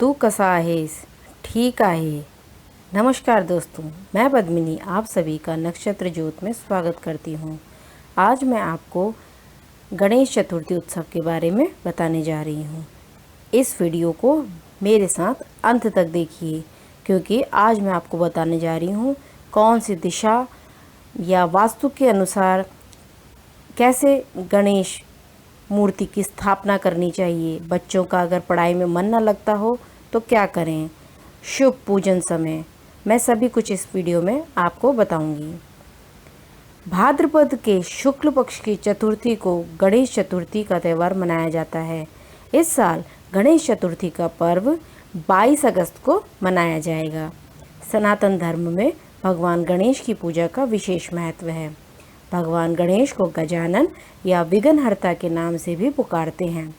तू कसा आहेस? ठीक आहे। नमस्कार दोस्तों, मैं पद्मिनी आप सभी का नक्षत्र ज्योत में स्वागत करती हूँ। आज मैं आपको गणेश चतुर्थी उत्सव के बारे में बताने जा रही हूँ। इस वीडियो को मेरे साथ अंत तक देखिए, क्योंकि आज मैं आपको बताने जा रही हूँ कौन सी दिशा या वास्तु के अनुसार कैसे गणेश मूर्ति की स्थापना करनी चाहिए। बच्चों का अगर पढ़ाई में मन न लगता हो तो क्या करें, शुभ पूजन समय, मैं सभी कुछ इस वीडियो में आपको बताऊंगी। भाद्रपद के शुक्ल पक्ष की चतुर्थी को गणेश चतुर्थी का त्यौहार मनाया जाता है। इस साल गणेश चतुर्थी का पर्व 22 अगस्त को मनाया जाएगा। सनातन धर्म में भगवान गणेश की पूजा का विशेष महत्व है। भगवान गणेश को गजानन या विघ्नहर्ता के नाम से भी पुकारते हैं।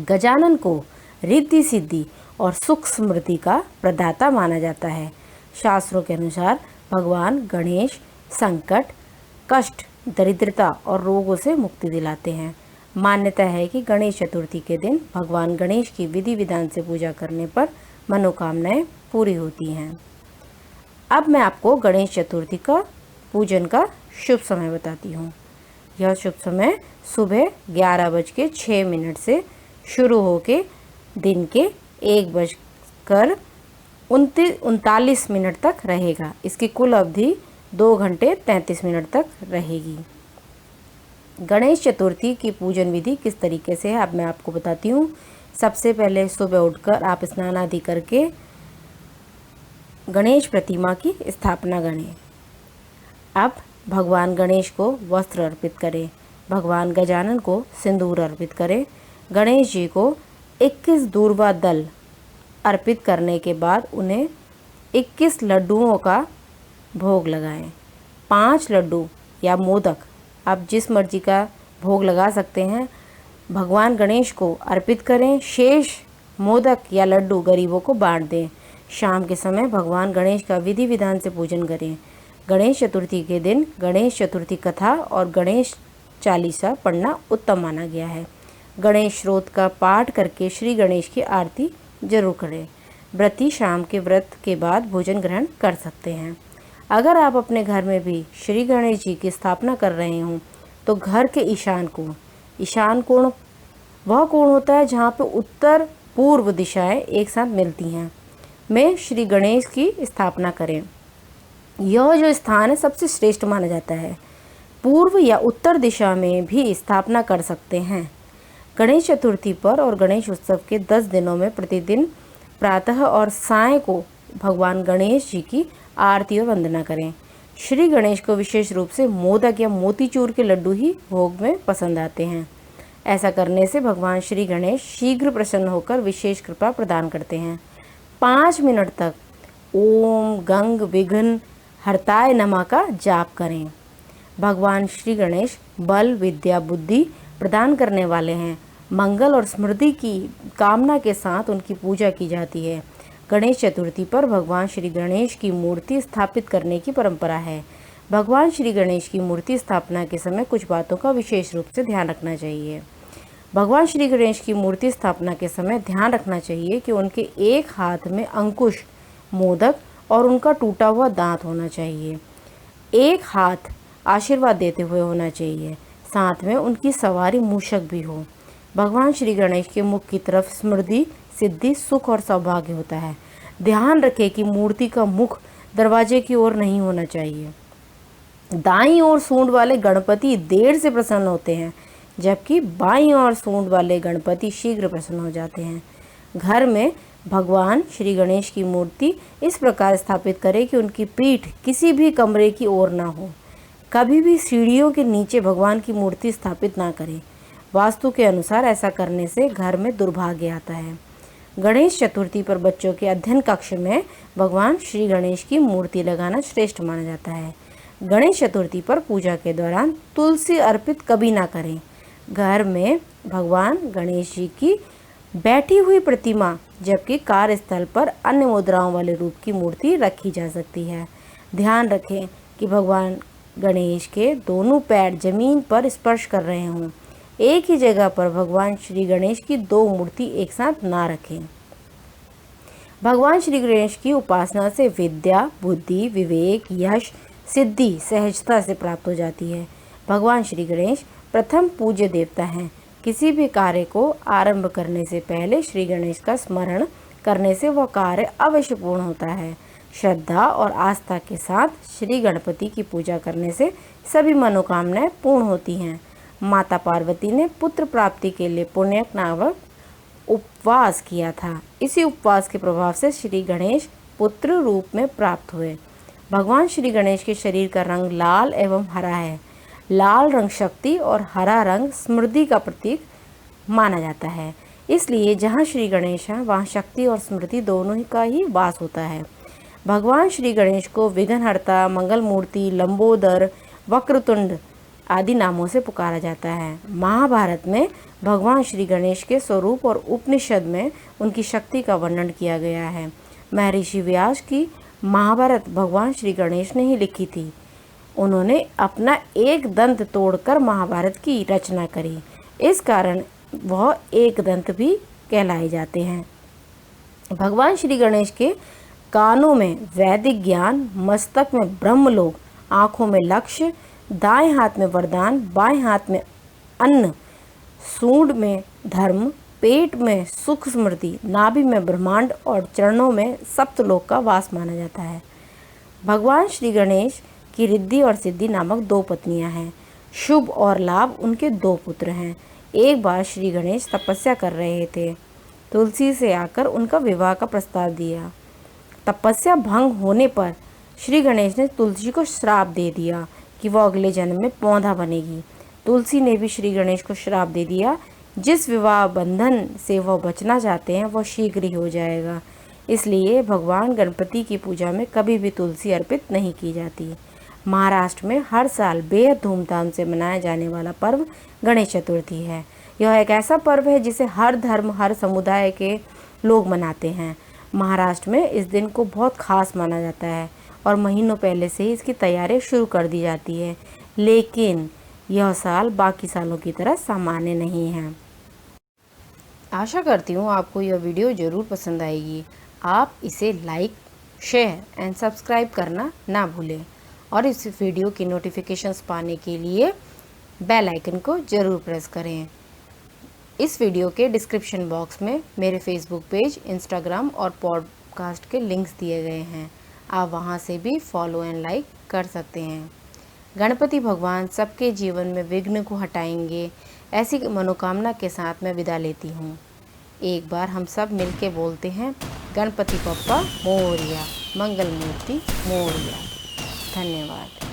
गजानन को रिद्धि सिद्धि और सुख समृद्धि का प्रदाता माना जाता है। शास्त्रों के अनुसार भगवान गणेश संकट, कष्ट, दरिद्रता और रोगों से मुक्ति दिलाते हैं। मान्यता है कि गणेश चतुर्थी के दिन भगवान गणेश की विधि विधान से पूजा करने पर मनोकामनाएं पूरी होती हैं। अब मैं आपको गणेश चतुर्थी का पूजन का शुभ समय बताती हूँ। यह शुभ समय सुबह 11:06 से शुरू होके दिन के 1:39 तक रहेगा। इसकी कुल अवधि 2 घंटे 33 मिनट तक रहेगी। गणेश चतुर्थी की पूजन विधि किस तरीके से है अब मैं आपको बताती हूँ। सबसे पहले सुबह उठकर आप स्नान आदि करके गणेश प्रतिमा की स्थापना करें। अब भगवान गणेश को वस्त्र अर्पित करें। भगवान गजानन को सिंदूर अर्पित करें। गणेश जी को 21 दूर्वा दल अर्पित करने के बाद उन्हें 21 लड्डुओं का भोग लगाएं। 5 लड्डू या मोदक आप जिस मर्जी का भोग लगा सकते हैं, भगवान गणेश को अर्पित करें। शेष मोदक या लड्डू गरीबों को बांट दें। शाम के समय भगवान गणेश का विधि विधान से पूजन करें। गणेश चतुर्थी के दिन गणेश चतुर्थी कथा और गणेश चालीसा पढ़ना उत्तम माना गया है। गणेश स्रोत का पाठ करके श्री गणेश की आरती जरूर करें। व्रती शाम के व्रत के बाद भोजन ग्रहण कर सकते हैं। अगर आप अपने घर में भी श्री गणेश जी की स्थापना कर रहे हों तो घर के ईशान कोण वह कोण होता है जहाँ पे उत्तर पूर्व दिशाएं एक साथ मिलती हैं, में श्री गणेश की स्थापना करें। यह जो स्थान है सबसे श्रेष्ठ माना जाता है। पूर्व या उत्तर दिशा में भी स्थापना कर सकते हैं। गणेश चतुर्थी पर और गणेश उत्सव के 10 दिनों में प्रतिदिन प्रातः और सायं को भगवान गणेश जी की आरती और वंदना करें। श्री गणेश को विशेष रूप से मोदक या मोतीचूर के लड्डू ही भोग में पसंद आते हैं। ऐसा करने से भगवान श्री गणेश शीघ्र प्रसन्न होकर विशेष कृपा प्रदान करते हैं। 5 मिनट तक ओम गंग विघ्न हरताय नमः का जाप करें। भगवान श्री गणेश बल, विद्या, बुद्धि प्रदान करने वाले हैं। मंगल और समृद्धि की कामना के साथ उनकी पूजा की जाती है। गणेश चतुर्थी पर भगवान श्री गणेश की मूर्ति स्थापित करने की परंपरा है। भगवान श्री गणेश की मूर्ति स्थापना के समय कुछ बातों का विशेष रूप से ध्यान रखना चाहिए। भगवान श्री गणेश की मूर्ति स्थापना के समय ध्यान रखना चाहिए कि उनके एक हाथ में अंकुश, मोदक और उनका टूटा हुआ दांत होना चाहिए। एक हाथ आशीर्वाद देते हुए होना चाहिए, साथ में उनकी सवारी मूषक भी हो। भगवान श्री गणेश के मुख की तरफ समृद्धि, सिद्धि, सुख और सौभाग्य होता है। ध्यान रखें कि मूर्ति का मुख दरवाजे की ओर नहीं होना चाहिए। दाईं ओर सूंड वाले गणपति देर से प्रसन्न होते हैं, जबकि बाईं ओर सूंड वाले गणपति शीघ्र प्रसन्न हो जाते हैं। घर में भगवान श्री गणेश की मूर्ति इस प्रकार स्थापित करें कि उनकी पीठ किसी भी कमरे की ओर ना हो। कभी भी सीढ़ियों के नीचे भगवान की मूर्ति स्थापित ना करें। वास्तु के अनुसार ऐसा करने से घर में दुर्भाग्य आता है। गणेश चतुर्थी पर बच्चों के अध्ययन कक्ष में भगवान श्री गणेश की मूर्ति लगाना श्रेष्ठ माना जाता है। गणेश चतुर्थी पर पूजा के दौरान तुलसी अर्पित कभी ना करें। घर में भगवान गणेश जी की बैठी हुई प्रतिमा, जबकि कार्यस्थल पर अन्य मुद्राओं वाले रूप की मूर्ति रखी जा सकती है। ध्यान रखें कि भगवान गणेश के दोनों पैर जमीन पर स्पर्श कर रहे हों। एक ही जगह पर भगवान श्री गणेश की 2 मूर्ति एक साथ ना रखें। भगवान श्री गणेश की उपासना से विद्या, बुद्धि, विवेक, यश, सिद्धि सहजता से प्राप्त हो जाती है। भगवान श्री गणेश प्रथम पूज्य देवता हैं। किसी भी कार्य को आरंभ करने से पहले श्री गणेश का स्मरण करने से वह कार्य अवश्य पूर्ण होता है। श्रद्धा और आस्था के साथ श्री गणपति की पूजा करने से सभी मनोकामनाएं पूर्ण होती हैं। माता पार्वती ने पुत्र प्राप्ति के लिए पुण्यक नामक उपवास किया था। इसी उपवास के प्रभाव से श्री गणेश पुत्र रूप में प्राप्त हुए। भगवान श्री गणेश के शरीर का रंग लाल एवं हरा है। लाल रंग शक्ति और हरा रंग स्मृति का प्रतीक माना जाता है। इसलिए जहाँ श्री गणेश हैं वहाँ शक्ति और स्मृति दोनों ही का ही वास होता है। भगवान श्री गणेश को विघ्नहर्ता, मंगल मूर्ति, लंबोदर, वक्रतुंड आदि नामों से पुकारा जाता है। महाभारत में भगवान श्री गणेश के स्वरूप और उपनिषद में उनकी शक्ति का वर्णन किया गया है। महर्षि व्यास की महाभारत भगवान श्री गणेश ने ही लिखी थी। उन्होंने अपना एक दंत तोड़कर महाभारत की रचना करी। इस कारण वह एक दंत भी कहलाए जाते हैं। भगवान श्री गणेश के कानों में वैदिक ज्ञान, मस्तक में ब्रह्मलोक, आँखों में लक्ष्य, दाएं हाथ में वरदान, बाएं हाथ में अन्न, सूंड में धर्म, पेट में सुख स्मृति, नाभि में ब्रह्मांड और चरणों में सप्तलोक का वास माना जाता है। भगवान श्री गणेश की रिद्धि और सिद्धि नामक 2 पत्नियां हैं। शुभ और लाभ उनके 2 पुत्र हैं। एक बार श्री गणेश तपस्या कर रहे थे। तुलसी से आकर उनका विवाह का प्रस्ताव दिया। तपस्या भंग होने पर श्री गणेश ने तुलसी को श्राप दे दिया कि वह अगले जन्म में पौधा बनेगी। तुलसी ने भी श्री गणेश को श्राप दे दिया, जिस विवाह बंधन से वह बचना चाहते हैं वह शीघ्र ही हो जाएगा। इसलिए भगवान गणपति की पूजा में कभी भी तुलसी अर्पित नहीं की जाती। महाराष्ट्र में हर साल बेहद धूमधाम से मनाया जाने वाला पर्व गणेश चतुर्थी है। यह एक ऐसा पर्व है जिसे हर धर्म, हर समुदाय के लोग मनाते हैं। महाराष्ट्र में इस दिन को बहुत खास माना जाता है और महीनों पहले से ही इसकी तैयारी शुरू कर दी जाती है। लेकिन यह साल बाकी सालों की तरह सामान्य नहीं है। आशा करती हूँ आपको यह वीडियो ज़रूर पसंद आएगी। आप इसे लाइक, शेयर एंड सब्सक्राइब करना ना भूलें और इस वीडियो की नोटिफिकेशंस पाने के लिए बेल आइकन को ज़रूर प्रेस करें। इस वीडियो के डिस्क्रिप्शन बॉक्स में मेरे फेसबुक पेज, इंस्टाग्राम और पॉडकास्ट के लिंक्स दिए गए हैं। आप वहां से भी फॉलो एंड लाइक कर सकते हैं। गणपति भगवान सबके जीवन में विघ्न को हटाएंगे, ऐसी मनोकामना के साथ मैं विदा लेती हूँ। एक बार हम सब मिलके बोलते हैं, गणपति बप्पा मोरया, मंगल मूर्ति मोरया। धन्यवाद।